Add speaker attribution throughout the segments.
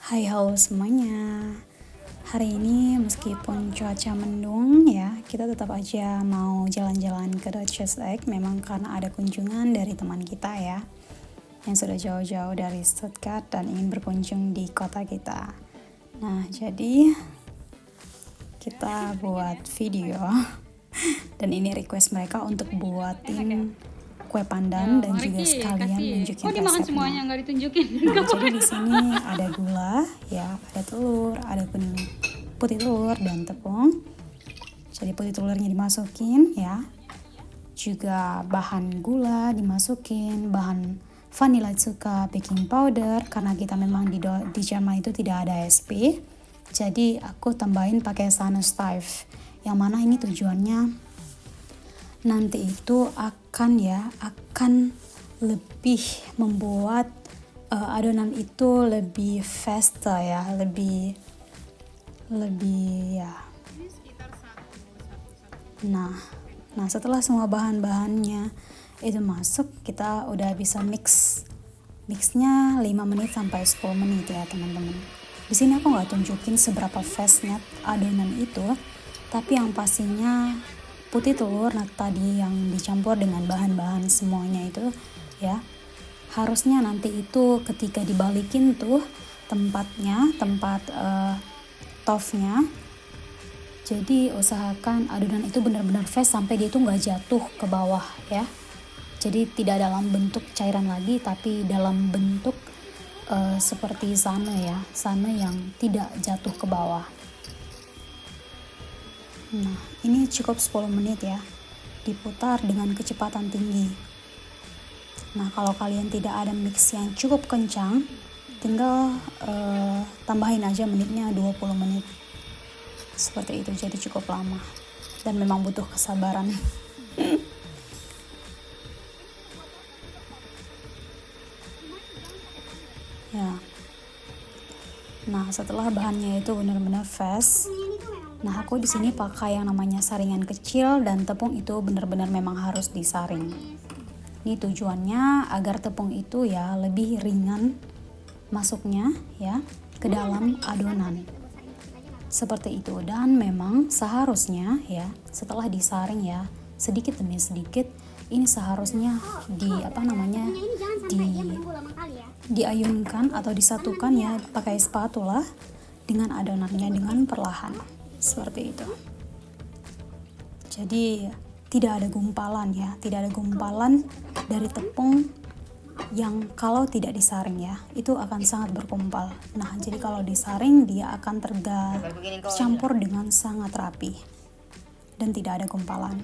Speaker 1: Hai, halo semuanya. Hari ini meskipun cuaca mendung ya, kita tetap aja mau jalan-jalan ke Duchess Egg memang karena ada kunjungan dari teman kita ya yang sudah jauh-jauh dari Stuttgart dan ingin berkunjung di kota kita. Nah, jadi kita buat video dan ini request mereka untuk buatin kue pandan dan juga sekalian nunjukin
Speaker 2: Kok dimakan
Speaker 1: resepnya.
Speaker 2: semuanya nggak ditunjukin?
Speaker 1: Nah, jadi di sini ada gula, ya, ada telur, ada kuning, putih telur dan tepung. Jadi putih telurnya dimasukin, ya. Juga bahan gula dimasukin, bahan vanilla cuka, baking powder. Karena kita memang di Jerman itu tidak ada SP, jadi aku tambahin pakai Sahne-Steiff. Yang mana ini tujuannya nanti itu akan lebih membuat adonan itu lebih festa ya, lebih ya. Nah, setelah semua bahan-bahannya itu masuk, kita udah bisa mixnya 5 menit sampai 10 menit ya teman-teman. Di sini aku nggak tunjukin seberapa fastnya adonan itu, tapi yang pastinya putih telur tadi yang dicampur dengan bahan-bahan semuanya itu ya, harusnya nanti itu ketika dibalikin tuh tempat tofnya, jadi usahakan adonan itu benar-benar fast sampai dia itu nggak jatuh ke bawah ya. Jadi tidak dalam bentuk cairan lagi, tapi dalam bentuk seperti sahne ya, sahne yang tidak jatuh ke bawah. Nah, ini cukup 10 menit ya, diputar dengan kecepatan tinggi. Nah, kalau kalian tidak ada mix yang cukup kencang, tinggal tambahin aja menitnya 20 menit. Seperti itu, jadi cukup lama. Dan memang butuh kesabaran. Ya. Nah, setelah bahannya itu benar-benar fast, nah aku di sini pakai yang namanya saringan kecil dan tepung itu benar-benar memang harus disaring. Ini tujuannya agar tepung itu ya lebih ringan masuknya ya ke dalam adonan. Seperti itu, dan memang seharusnya ya setelah disaring ya sedikit demi sedikit ini seharusnya diayunkan atau disatukan ya pakai spatula dengan adonannya dengan perlahan. Seperti itu. Jadi tidak ada gumpalan ya, tidak ada gumpalan dari tepung yang kalau tidak disaring ya, itu akan sangat berkumpal. Nah, jadi kalau disaring dia akan tercampur dengan sangat rapi dan tidak ada gumpalan.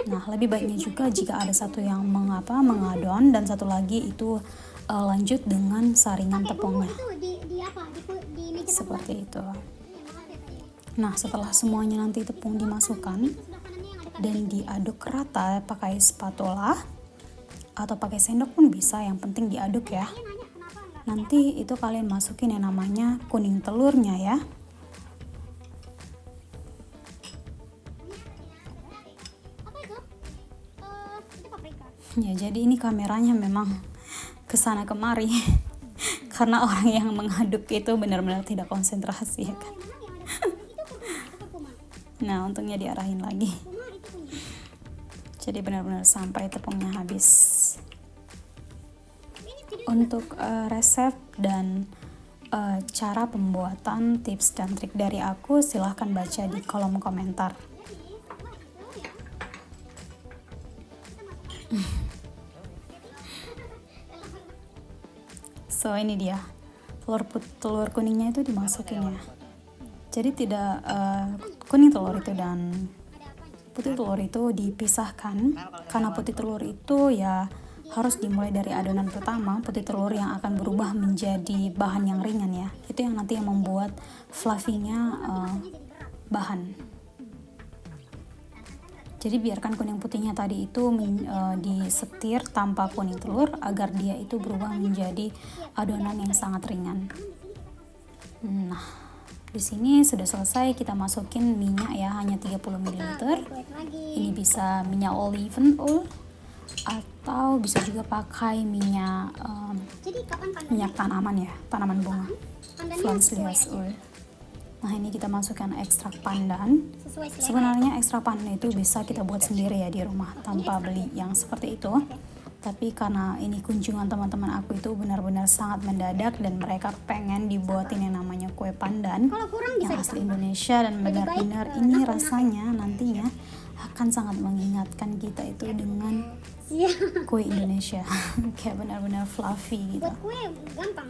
Speaker 1: Nah, lebih baiknya juga jika ada satu yang mengadon dan satu lagi itu lanjut dengan saringan tepungnya. Seperti itu. Nah, setelah semuanya nanti tepung dimasukkan dan diaduk rata pakai spatula atau pakai sendok pun bisa, yang penting diaduk ya. Nanti itu kalian masukin yang namanya kuning telurnya ya. Ya, jadi ini kameranya memang kesana kemari karena orang yang mengaduk itu benar-benar tidak konsentrasi ya kan. Nah, untungnya diarahin lagi. Jadi benar-benar sampai tepungnya habis. Untuk resep dan cara pembuatan, tips dan trik dari aku silahkan baca di kolom komentar. So, ini dia telur kuningnya itu dimasukin ya. Jadi tidak kuning telur itu dan putih telur itu dipisahkan, karena putih telur itu ya harus dimulai dari adonan pertama, putih telur yang akan berubah menjadi bahan yang ringan ya. Itu yang nanti yang membuat fluffy-nya bahan. Jadi biarkan kuning putihnya tadi itu disetir tanpa kuning telur agar dia itu berubah menjadi adonan yang sangat ringan. Nah, di sini sudah selesai, kita masukin minyak ya, hanya 30 ml. Ini bisa minyak olive oil atau bisa juga pakai minyak minyak tanaman ya, tanaman bunga, Pflanzlias oil. Nah ini kita masukkan ekstrak pandan. Sebenarnya ekstrak pandan itu bisa kita buat sendiri ya di rumah tanpa beli yang seperti itu. Tapi karena ini kunjungan teman-teman aku itu benar-benar sangat mendadak dan mereka pengen dibuatin yang namanya kue pandan yang asli Indonesia, dan benar-benar ini rasanya nantinya akan sangat mengingatkan kita itu dengan kue Indonesia. Kayak benar-benar fluffy gitu.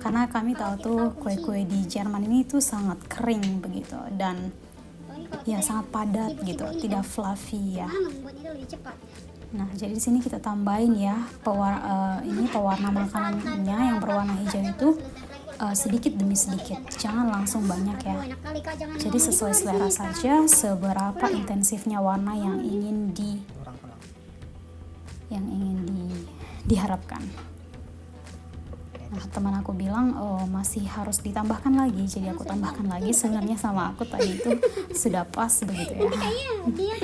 Speaker 1: Karena kami tahu tuh kue-kue di Jerman ini tuh sangat kering begitu dan ya sangat padat gitu, tidak fluffy ya. Nah, jadi di sini kita tambahin ya pewarna makanannya yang berwarna hijau itu sedikit demi sedikit, jangan langsung banyak ya. Jadi sesuai selera saja seberapa intensifnya warna yang ingin diharapkan. Nah, teman aku bilang masih harus ditambahkan lagi, jadi aku tambahkan lagi. Sebenarnya sama aku tadi itu sudah pas begitu ya.
Speaker 2: Kayaknya dia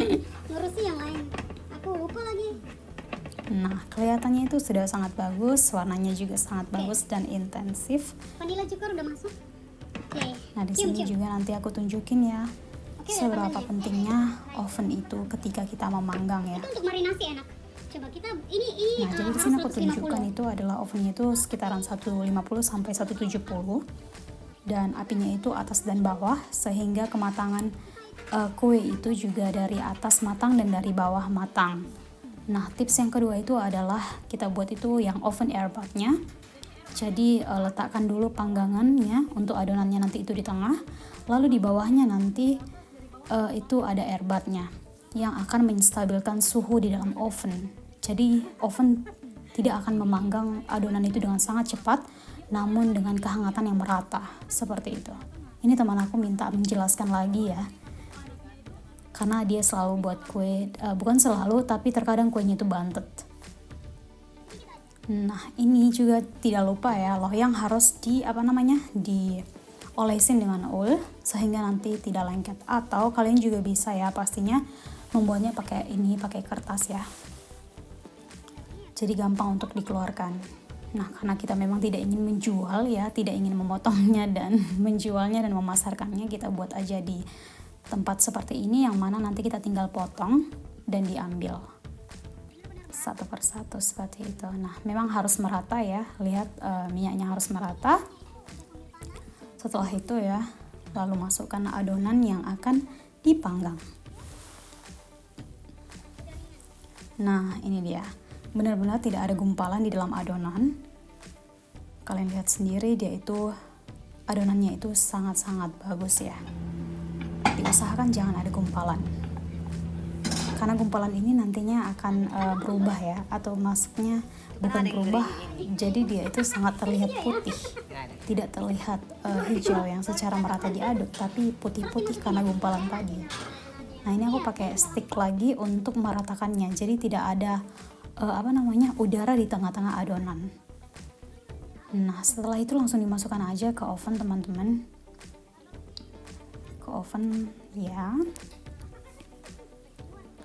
Speaker 2: ngurusi yang lain. Aku lupa lagi.
Speaker 1: Nah, kelihatannya itu sudah sangat bagus, warnanya juga sangat bagus dan intensif.
Speaker 2: Vanilla juga udah masuk. Oke.
Speaker 1: Nah, di sini juga nanti aku tunjukin ya seberapa pentingnya oven itu ketika kita memanggang ya.
Speaker 2: Itu untuk marinasi enak. Coba kita ini
Speaker 1: Nah, jadi di sini aku tunjukkan itu adalah ovennya itu sekitaran 150 sampai 170 dan apinya itu atas dan bawah sehingga kematangan kue itu juga dari atas matang dan dari bawah matang. Nah, tips yang kedua itu adalah kita buat itu yang oven airbag-nya. Jadi letakkan dulu panggangannya untuk adonannya nanti itu di tengah, lalu di bawahnya nanti itu ada airbag-nya yang akan menstabilkan suhu di dalam oven. Jadi oven tidak akan memanggang adonan itu dengan sangat cepat, namun dengan kehangatan yang merata seperti itu. Ini teman aku minta menjelaskan lagi ya, karena dia selalu buat kue, bukan selalu tapi terkadang kuenya itu bantet. Nah ini juga tidak lupa ya loyang harus diolesin dengan oil sehingga nanti tidak lengket, atau kalian juga bisa ya pastinya membuatnya pakai kertas ya, jadi gampang untuk dikeluarkan. Nah, karena kita memang tidak ingin menjual ya, tidak ingin memotongnya dan menjualnya dan memasarkannya, kita buat aja di tempat seperti ini yang mana nanti kita tinggal potong dan diambil satu persatu seperti itu. Nah, memang harus merata ya, lihat minyaknya harus merata. Setelah itu ya, lalu masukkan adonan yang akan dipanggang. Nah, ini dia. Benar-benar tidak ada gumpalan di dalam adonan. Kalian lihat sendiri dia itu adonannya itu sangat-sangat bagus ya. Diusahakan jangan ada gumpalan. Karena gumpalan ini nantinya akan berubah ya, atau masuknya bukan berubah, jadi dia itu sangat terlihat putih. Tidak terlihat hijau yang secara merata diaduk, tapi putih-putih karena gumpalan tadi. Nah, ini aku pakai stick lagi untuk meratakannya. Jadi tidak ada udara di tengah-tengah adonan. Nah, setelah itu langsung dimasukkan aja ke oven teman-teman. Ke oven ya.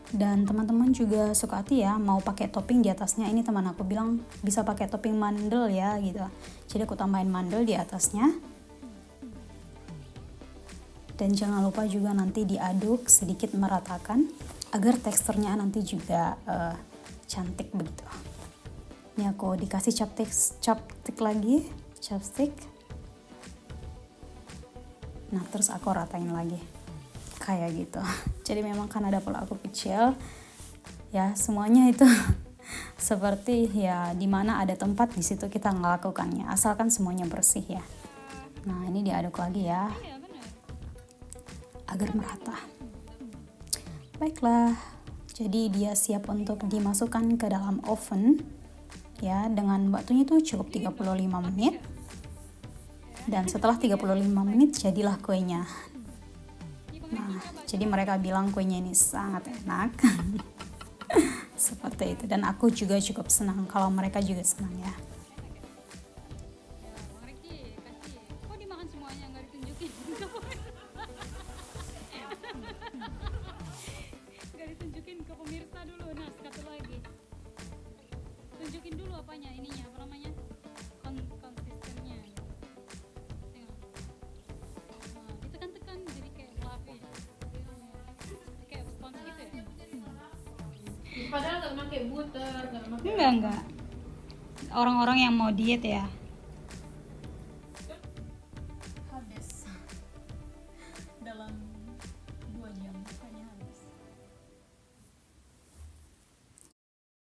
Speaker 1: Dan teman-teman juga suka hati ya mau pakai topping di atasnya. Ini teman aku bilang bisa pakai topping mandel ya gitu. Jadi aku tambahin mandel di atasnya. Dan jangan lupa juga nanti diaduk sedikit meratakan agar teksturnya nanti juga cantik begitu. Ini aku dikasih chopstick lagi, chopstick. Nah, terus aku ratain lagi kayak gitu. Jadi memang karena dapur aku kecil ya, semuanya itu seperti ya dimana ada tempat di situ kita ngelakukannya, asalkan semuanya bersih ya. Nah, ini diaduk lagi ya agar merata. Baiklah, jadi dia siap untuk dimasukkan ke dalam oven ya, dengan waktunya itu cukup 35 menit. Dan setelah 35 menit jadilah kuenya. Nah, jadi mereka bilang kuenya ini sangat enak. Seperti itu, dan aku juga cukup senang kalau mereka juga senang ya.
Speaker 3: Padahal nggak pakai butter, nggak pakai.
Speaker 1: Enggak. Orang-orang yang mau diet ya,